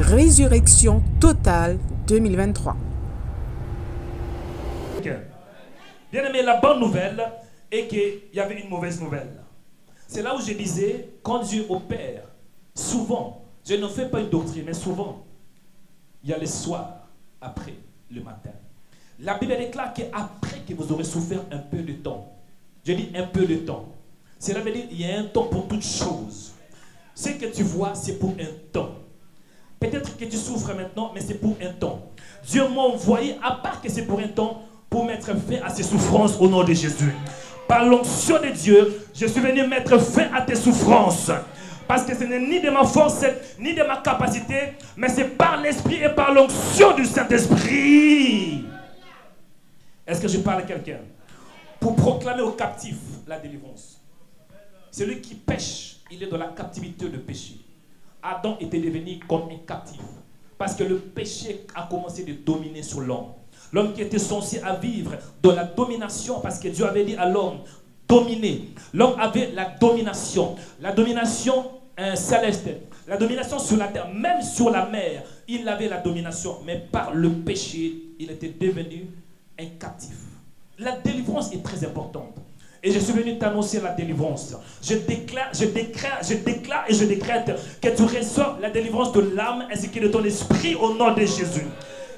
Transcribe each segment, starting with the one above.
Résurrection totale 2023. Bien aimé, la bonne nouvelle est qu'il y avait une mauvaise nouvelle. C'est là où je disais, quand Dieu opère, souvent, je ne fais pas une doctrine, mais souvent, il y a le soir, après le matin. La Bible déclare qu'après que vous aurez souffert un peu de temps, je dis un peu de temps, cela veut dire qu'il y a un temps pour toutes choses. Ce que tu vois, c'est pour un temps. Peut-être que tu souffres maintenant, mais c'est pour un temps. Dieu m'a envoyé, à part que c'est pour un temps, pour mettre fin à ces souffrances au nom de Jésus. Par l'onction de Dieu, je suis venu mettre fin à tes souffrances. Parce que ce n'est ni de ma force, ni de ma capacité, mais c'est par l'Esprit et par l'onction du Saint-Esprit. Est-ce que je parle à quelqu'un? Pour proclamer aux captifs la délivrance. Celui qui pêche, il est dans la captivité de péché. Adam était devenu comme un captif. Parce que le péché a commencé de dominer sur l'homme. L'homme qui était censé à vivre dans la domination, parce que Dieu avait dit à l'homme, dominer. L'homme avait la domination céleste, la domination sur la terre, même sur la mer, il avait la domination. Mais par le péché, il était devenu un captif. La délivrance est très importante. Et je suis venu t'annoncer la délivrance. Je déclare et je décrète que tu reçois la délivrance de l'âme ainsi que de ton esprit au nom de Jésus.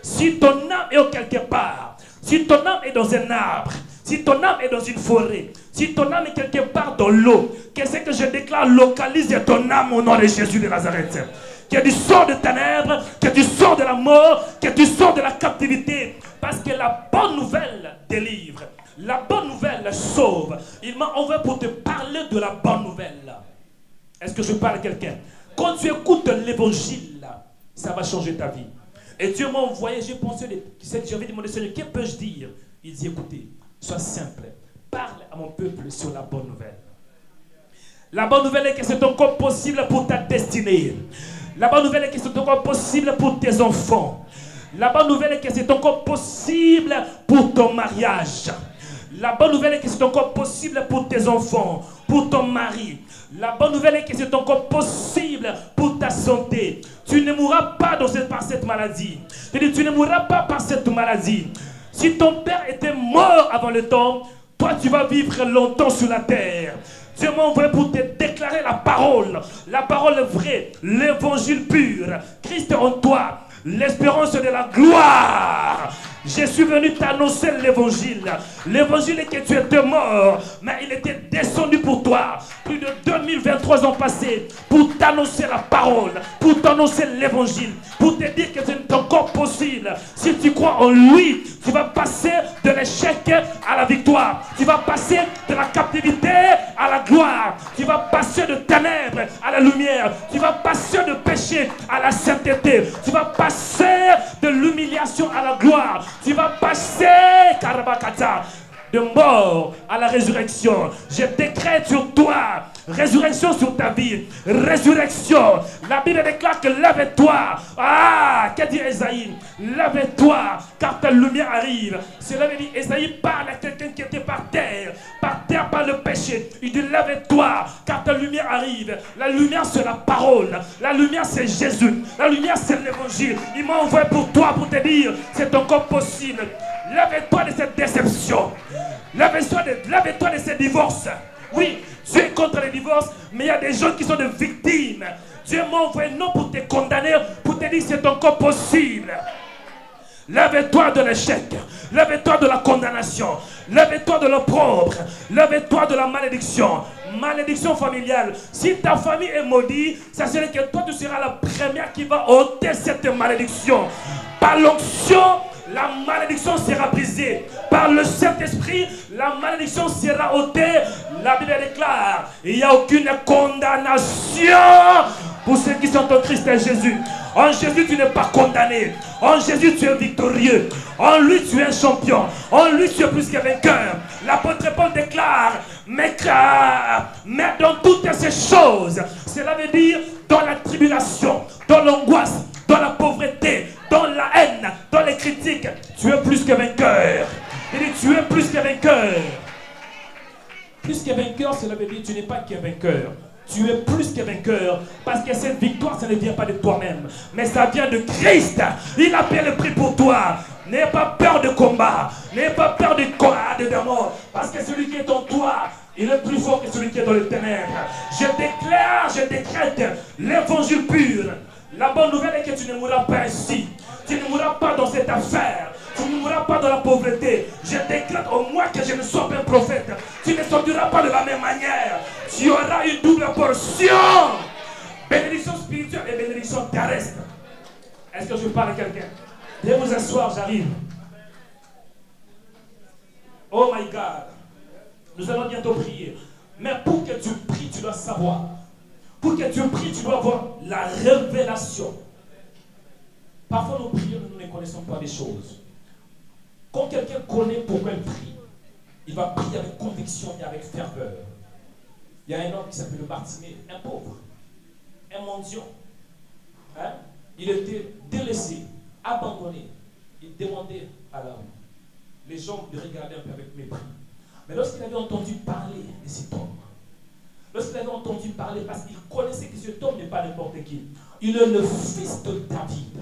Si ton âme est quelque part, si ton âme est dans un arbre, si ton âme est dans une forêt, si ton âme est quelque part dans l'eau, qu'est-ce que je déclare? Localise ton âme au nom de Jésus de Nazareth. Que tu sors de ténèbres, que tu sors de la mort, que tu sors de la captivité. Parce que la bonne nouvelle délivre. La bonne nouvelle sauve. Il m'a envoyé pour te parler de la bonne nouvelle. Est-ce que je parle à quelqu'un? Quand tu écoutes l'évangile, ça va changer ta vie. Et Dieu m'a envoyé, j'ai pensé, j'avais demandé au Seigneur, que peux-je dire? Il dit, écoutez, sois simple, parle à mon peuple sur la bonne nouvelle. La bonne nouvelle est que c'est encore possible pour ta destinée. La bonne nouvelle est que c'est encore possible pour tes enfants. La bonne nouvelle est que c'est encore possible pour ton mariage. La bonne nouvelle est que c'est encore possible pour tes enfants, pour ton mari. La bonne nouvelle est que c'est encore possible pour ta santé. Tu ne mourras pas par cette maladie. Je dis, tu ne mourras pas par cette maladie. Si ton père était mort avant le temps, toi tu vas vivre longtemps sur la terre. Dieu m'a envoyé pour te déclarer la parole vraie, l'évangile pur. Christ en toi, l'espérance de la gloire. Je suis venu t'annoncer l'évangile. L'évangile est que tu étais mort, mais il était descendu pour toi. Plus de 2023 ans passés pour t'annoncer la parole, pour t'annoncer l'évangile, pour te dire que c'est encore possible. Si tu crois en lui, tu vas passer de l'échec à la victoire. Tu vas passer de la captivité à la gloire. Tu vas passer de ténèbres à la lumière. Tu vas passer de péché à la sainteté. Tu vas passer de l'humiliation à la gloire. Tu vas passer, Karabakata, de mort à la résurrection. Je décrète sur toi résurrection sur ta vie. Résurrection. La Bible déclare que lève-toi. Ah, qu'a dit Esaïe? Lève-toi, car ta lumière arrive. Cela veut dire, Esaïe parle à quelqu'un qui était par terre par le péché. Il dit, lève-toi, car ta lumière arrive. La lumière, c'est la parole. La lumière, c'est Jésus. La lumière, c'est l'évangile. Il m'a envoyé pour toi, pour te dire, c'est encore possible. Lève-toi de cette déception. Lève-toi de ces divorces. Oui, Dieu est contre les divorces, mais il y a des gens qui sont des victimes. Dieu m'a envoyé non pour te condamner, pour te dire que c'est encore possible. Lève-toi de l'échec. Lève-toi de la condamnation. Lève-toi de l'opprobre. Lève-toi de la malédiction. Malédiction familiale. Si ta famille est maudite, ça serait que toi tu seras la première qui va ôter cette malédiction. Par l'onction, la malédiction sera brisée. Par le Saint-Esprit, la malédiction sera ôtée. La Bible déclare, il n'y a aucune condamnation pour ceux qui sont en Christ et Jésus. En Jésus, tu n'es pas condamné. En Jésus, tu es victorieux. En lui, tu es un champion. En lui, tu es plus que vainqueur. L'apôtre Paul déclare, mais dans toutes ces choses, cela veut dire dans la tribulation, dans l'angoisse, dans la pauvreté, dans la haine, dans les critiques, tu es plus que vainqueur. Il dit, tu es plus que vainqueur. Plus que vainqueur, cela veut dire tu n'es pas qu'un vainqueur. Tu es plus que vainqueur. Parce que cette victoire, ça ne vient pas de toi-même. Mais ça vient de Christ. Il a payé le prix pour toi. N'aie pas peur de combat. N'aie pas peur de mort. Parce que celui qui est en toi, il est plus fort que celui qui est dans les ténèbres. Je déclare, je décrète l'évangile pur. La bonne nouvelle est que tu ne mourras pas ici. Tu ne mourras pas dans cette affaire. Tu ne mourras pas dans la pauvreté. Je décrète au moins que je ne sois pas un prophète. Tu ne sortiras pas de la même manière. Tu auras une double portion. Bénédiction spirituelle et bénédiction terrestre. Est-ce que je parle à quelqu'un? Viens vous asseoir, j'arrive. Oh my God. Nous allons bientôt prier. Mais pour que tu pries, tu dois savoir. Pour que tu pries, tu dois avoir la révélation. Parfois, nous prions, nous ne connaissons pas les choses. Quand quelqu'un connaît pourquoi il prie, il va prier avec conviction et avec ferveur. Il y a un homme qui s'appelle Bartimée, un pauvre, un mendiant. Hein? Il était délaissé, abandonné. Il demandait à l'homme. Les gens le regardaient un peu avec mépris. Mais lorsqu'il avait entendu parler de cet homme, lorsqu'il avait entendu parler, parce qu'il connaissait que cet homme n'est pas n'importe qui, il est le fils de David.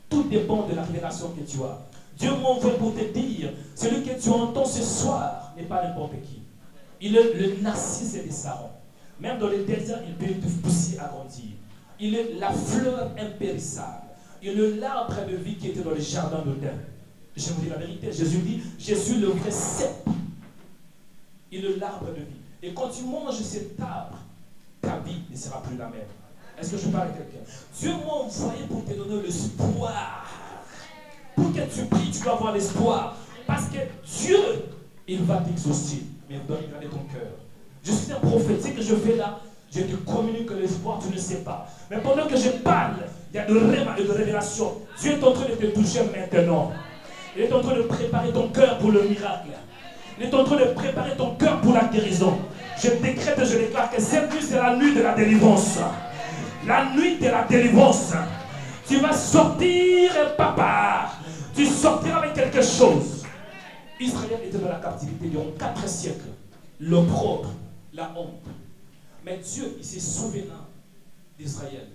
Tout dépend de la révélation que tu as. Dieu m'envoie pour te dire, celui que tu entends ce soir n'est pas n'importe qui. Il est le narcisse des Saron. Même dans le désert, il peut te pousser à grandir. Il est la fleur impérissable. Il est l'arbre de vie qui était dans le jardin d'Éden. Je vous dis la vérité, Jésus dit, je suis le vrai cep. Il est l'arbre de vie. Et quand tu manges cet arbre, ta vie ne sera plus la même. Est-ce que je parle à quelqu'un? Dieu m'a envoyé pour te donner l'espoir. Pour que tu pries, tu dois avoir l'espoir. Parce que Dieu, il va t'exaucer. Mais il doit regarder ton cœur. Je suis un prophète. Ce que je fais là, je te communique l'espoir, tu ne sais pas. Mais pendant que je parle, il y a de rêve et de révélation. Dieu est en train de te toucher maintenant. Il est en train de préparer ton cœur pour le miracle. Il est en train de préparer ton cœur pour la guérison. Je décrète et je déclare que cette nuit, c'est la nuit de la délivrance. La nuit de la délivrance. Tu vas sortir, papa. Tu sortiras avec quelque chose. Israël était dans la captivité durant 4 siècles. L'opprobre, la honte. Mais Dieu, il s'est souvenu d'Israël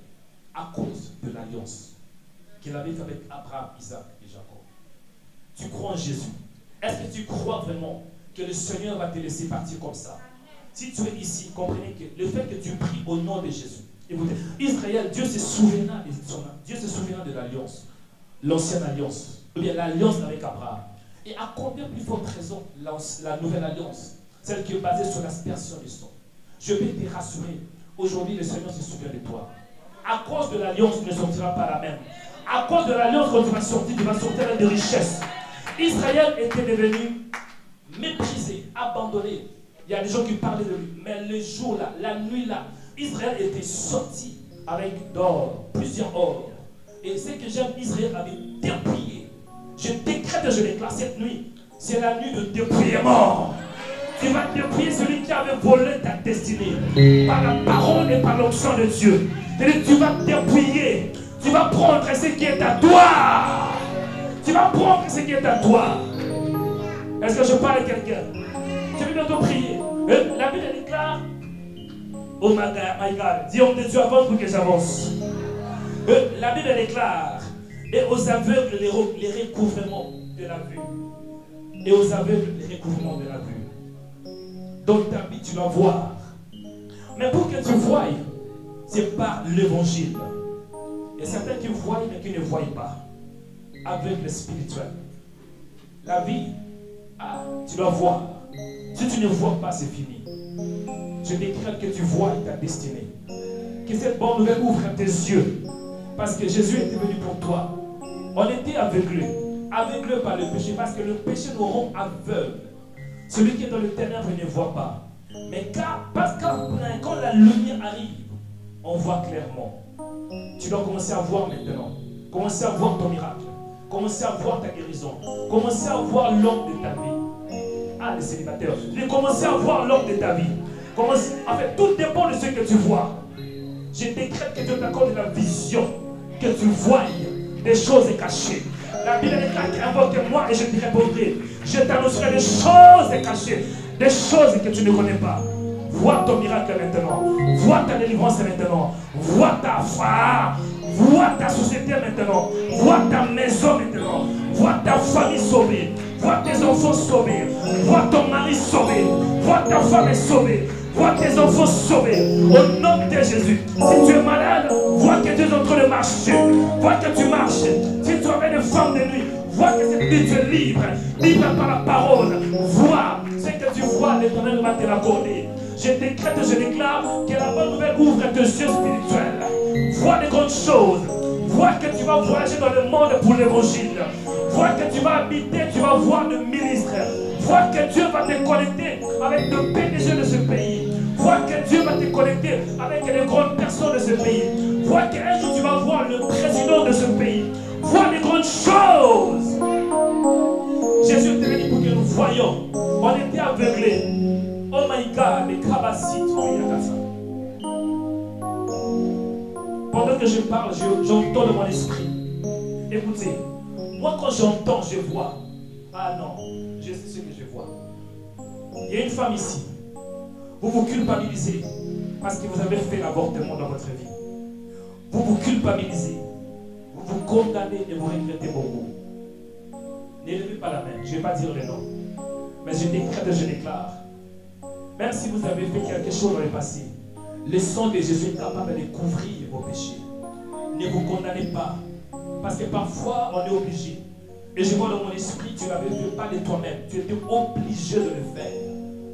à cause de l'alliance qu'il avait faite avec Abraham, Isaac et Jacob. Tu crois en Jésus? Est-ce que tu crois vraiment que le Seigneur va te laisser partir comme ça? Si tu es ici, comprenez que le fait que tu pries au nom de Jésus. Écoutez, Israël, Dieu se souvient de l'alliance, l'ancienne alliance, ou bien l'alliance avec Abraham. Et à combien plus forte raison la nouvelle alliance, celle qui est basée sur l'aspersion du sang. Je vais te rassurer, aujourd'hui le Seigneur se souvient de toi. À cause de l'alliance, tu ne sortiras pas la même. À cause de l'alliance, quand tu vas sortir avec des richesses. Israël était devenu méprisé, abandonné. Il y a des gens qui parlaient de lui. Mais le jour-là, la nuit-là, Israël était sorti avec d'or, plusieurs or. Et ce que j'aime, Israël avait dépouillé. Je décrète et je déclare cette nuit. C'est la nuit de dépouillement. Tu vas dépouiller celui qui avait volé ta destinée. Par la parole et par l'onction de Dieu. Et tu vas dépouiller. Tu vas prendre ce qui est à toi. Tu vas prendre ce qui est à toi. Est-ce que je parle à quelqu'un? Je vais bientôt prier. La Bible déclare. Oh my God, dis homme de Dieu, avance pour que j'avance. La Bible déclare, et aux aveugles les recouvrements de la vue. Et aux aveugles les recouvrements de la vue. Dans ta vie, tu dois voir. Mais pour que tu voies, c'est par l'évangile. Il y a certains qui voient, mais qui ne voient pas. Aveugle spirituel. La vie, tu dois voir. Si tu ne vois pas, c'est fini. Je décrète que tu vois ta destinée. Que cette bonne nouvelle ouvre tes yeux. Parce que Jésus était venu pour toi. On était aveuglés. Aveuglés par le péché. Parce que le péché nous rend aveugles. Celui qui est dans le ténèbre ne voit pas. Mais parce que quand la lumière arrive, on voit clairement. Tu dois commencer à voir maintenant. Commencer à voir ton miracle. Commencer à voir ta guérison. Commencer à voir l'homme de ta vie. Les célibataires. Commencer à voir l'homme de ta vie. En fait, tout dépend de ce que tu vois. Je décrète que Dieu t'accorde la vision. Que tu voies des choses cachées. La Bible déclare invoque-moi et je te répondrai. Je t'annoncerai des choses cachées. Des choses que tu ne connais pas. Vois ton miracle maintenant. Vois ta délivrance maintenant. Vois ta foi. Vois ta société maintenant. Vois ta maison maintenant. Vois ta famille sauvée. Vois tes enfants sauvés. Vois ton mari sauvé. Vois ta femme sauvée. Vois tes enfants sauvés. Au nom de Jésus. Si tu es malade, vois que tu es en train de marcher. Vois que tu marches. Si tu avais des femmes de nuit, vois que cette nuit tu es libre. Libre par la parole. Vois. Ce que tu vois, l'Éternel va te l'accorder. Je décrète, je déclare que la bonne nouvelle ouvre tes yeux spirituels. Vois des grandes choses. Vois que tu vas voyager dans le monde pour l'évangile. Vois que tu vas habiter, tu vas voir le ministre. Vois que Dieu va te connecter avec le PDG de ce pays. Vois que Dieu va te connecter avec les grandes personnes de ce pays. Vois qu'un jour tu vas voir le président de ce pays. Vois les grandes choses. Jésus était venu pour que nous voyions. On était aveuglés. Oh my God, les capacités. Pendant que je parle, j'entends de mon esprit. Écoutez, moi quand j'entends, je vois. Ah non, je sais ce que je vois. Il y a une femme ici. Vous vous culpabilisez parce que vous avez fait l'avortement dans votre vie. Vous vous culpabilisez. Vous vous condamnez et vous regrettez beaucoup. N'élevez pas la main. Je ne vais pas dire les noms. Mais je décrète et je déclare. Même si vous avez fait quelque chose dans le passé, le sang de Jésus est capable de couvrir vos péchés. Ne vous condamnez pas. Parce que parfois, on est obligé. Et je vois dans mon esprit, tu ne l'avais fait pas de toi-même. Tu étais obligé de le faire.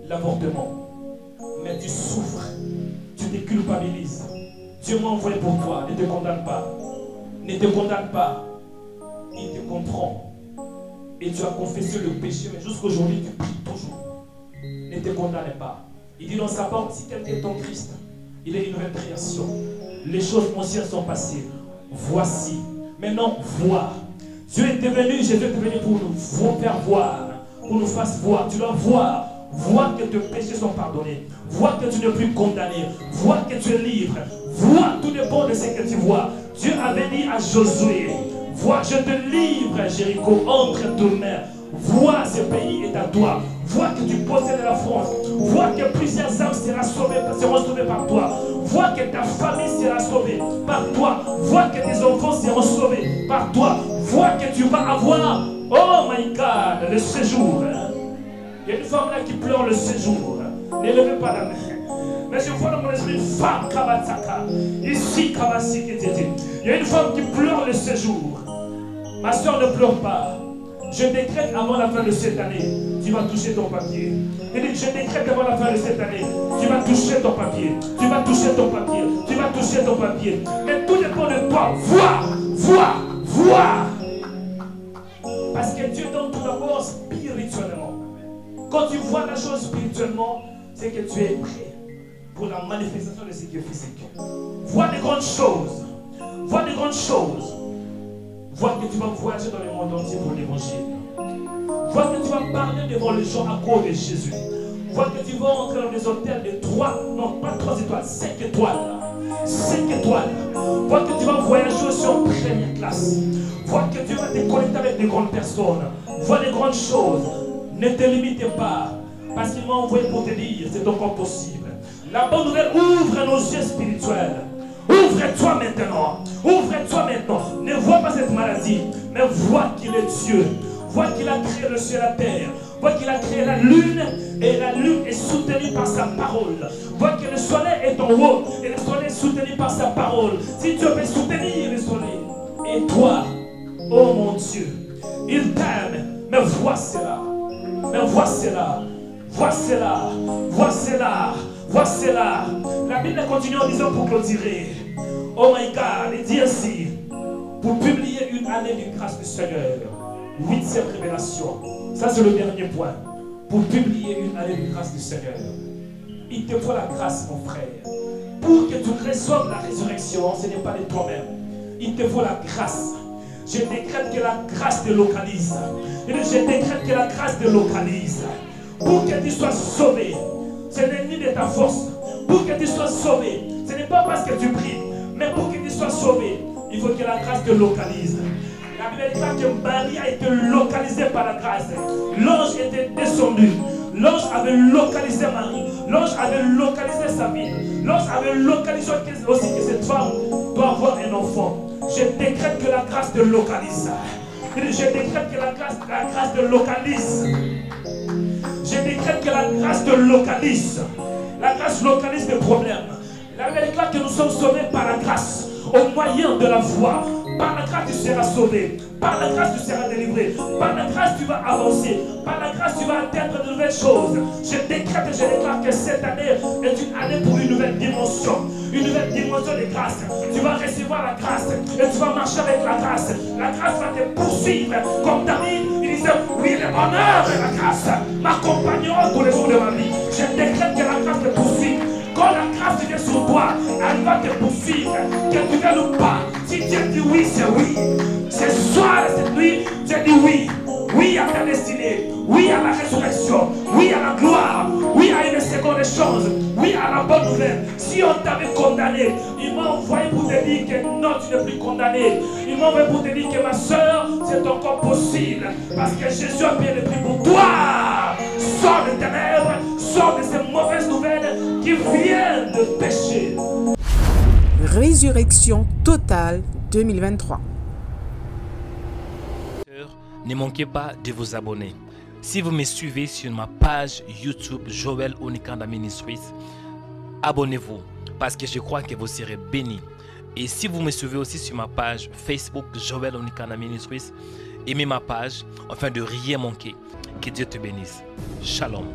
L'avortement. Mais tu souffres. Tu te culpabilises. Dieu m'a envoyé pour toi. Ne te condamne pas. Ne te condamne pas. Il te comprend. Et tu as confessé le péché. Mais jusqu'aujourd'hui, tu pries toujours. Ne te condamne pas. Il dit dans sa parole, si quelqu'un est en Christ, il est une nouvelle création. Les choses anciennes sont passées. Voici. Maintenant, vois. Dieu est venu, Jésus est venu pour nous faire voir, pour nous faire voir. Tu dois voir. Vois que tes péchés sont pardonnés. Vois que tu n'es plus condamné. Vois que tu es libre. Vois, tout dépend de ce que tu vois. Dieu avait dit à Josué, vois, je te livre, Jéricho, entre tes mains. Vois, ce pays est à toi. Vois que tu possèdes la France. Vois que plusieurs âmes seront sauvées par toi. Vois que ta famille sera sauvée par toi. Vois que tes enfants seront sauvés par toi. Vois que tu vas avoir, oh my God, le séjour. Il y a une femme là qui pleure le séjour. N'élevez pas la main. Mais je vois dans mon esprit une femme Kabatsaka. Ici, Kabasi qui était. Il y a une femme qui pleure le séjour. Ma soeur, ne pleure pas. Je décrète avant la fin de cette année, tu vas toucher ton papier. Je décrète avant la fin de cette année, tu vas toucher ton papier. Tu vas toucher ton papier. Tu vas toucher ton papier. Mais tout dépend de toi. Vois. Parce que Dieu donne tout d'abord spirituellement. Quand tu vois la chose spirituellement, c'est que tu es prêt pour la manifestation de ce qui est physique. Vois des grandes choses. Vois des grandes choses. Vois que tu vas voyager dans le monde entier pour l'évangile. Vois que tu vas parler devant les gens à cause de Jésus. Vois que tu vas entrer dans des hôtels de 3, non pas 3 étoiles, 5 étoiles. 5 étoiles. Vois que tu vas voyager aussi en première classe. Vois que Dieu va te connecter avec des grandes personnes. Vois des grandes choses. Ne te limite pas. Parce qu'il m'a envoyé pour te dire, c'est encore possible. La bonne nouvelle ouvre nos yeux spirituels. Ouvre-toi maintenant. Ouvre-toi maintenant. Ne vois pas cette maladie, mais vois qu'il est Dieu. Vois qu'il a créé le ciel et la terre. Vois qu'il a créé la lune. Et la lune est soutenue par sa parole. Vois que le soleil est en haut. Et le soleil est soutenu par sa parole. Si Dieu peut soutenir le soleil. Et toi, oh mon Dieu, il t'aime. Mais vois cela. Mais vois cela. Vois cela. Vois cela. Vois cela. La Bible continue en disant pour clôturer. Oh my God, il dit ainsi. Pour publier une année de grâce du Seigneur. 8e révélation. Ça c'est le dernier point. Pour publier une année de grâce du Seigneur. Il te faut la grâce, mon frère. Pour que tu reçoives la résurrection, ce n'est pas de toi-même. Il te faut la grâce. Je décrète que la grâce te localise. Je décrète que la grâce te localise. Pour que tu sois sauvé. Ce n'est ni de ta force. Pour que tu sois sauvé, ce n'est pas parce que tu pries, mais pour que tu sois sauvé, il faut que la grâce te localise. La Bible dit que Marie a été localisée par la grâce. L'ange était descendu. L'ange avait localisé Marie. L'ange avait localisé sa vie. L'ange avait localisé aussi que cette femme doit avoir un enfant. Je décrète que la grâce te localise. Je décrète que la grâce te localise. Je décrète que la grâce te localise. La grâce localise les problèmes. La Bible déclare que nous sommes sauvés par la grâce, au moyen de la foi. Par la grâce, tu seras sauvé. Par la grâce, tu seras délivré. Par la grâce, tu vas avancer. Par la grâce, tu vas atteindre de nouvelles choses. Je décrète et je déclare que cette année est une année pour une nouvelle dimension. Une nouvelle dimension de grâce. Tu vas recevoir la grâce et tu vas marcher avec la grâce. La grâce va te poursuivre. Comme David, il disait, oui, le bonheur et la grâce m'accompagneront tous les jours de ma vie. Je décrète que la grâce te poursuive. Quand la grâce vient sur toi, elle va te poursuivre. Que tu viennes ou pas, si Dieu dit oui, c'est oui. Ce soir et cette nuit, Dieu dit oui. Oui à ta destinée. Oui à la résurrection. Oui à la gloire. Oui à une seconde chance. Oui à la bonne nouvelle. Si on t'avait condamné, il m'a envoyé pour te dire que non, tu n'es plus condamné. Il m'a envoyé pour te dire que ma soeur, c'est encore possible. Parce que Jésus a payé le prix pour toi. Sors des ténèbres. Sors de ces mauvaises nouvelles qui viennent de péché. Résurrection totale 2023. Ne manquez pas de vous abonner. Si vous me suivez sur ma page YouTube Joel Onikanda Ministries, abonnez-vous parce que je crois que vous serez bénis. Et si vous me suivez aussi sur ma page Facebook Joel Onikanda Ministries, aimez ma page afin de rien manquer. Que Dieu te bénisse. Shalom.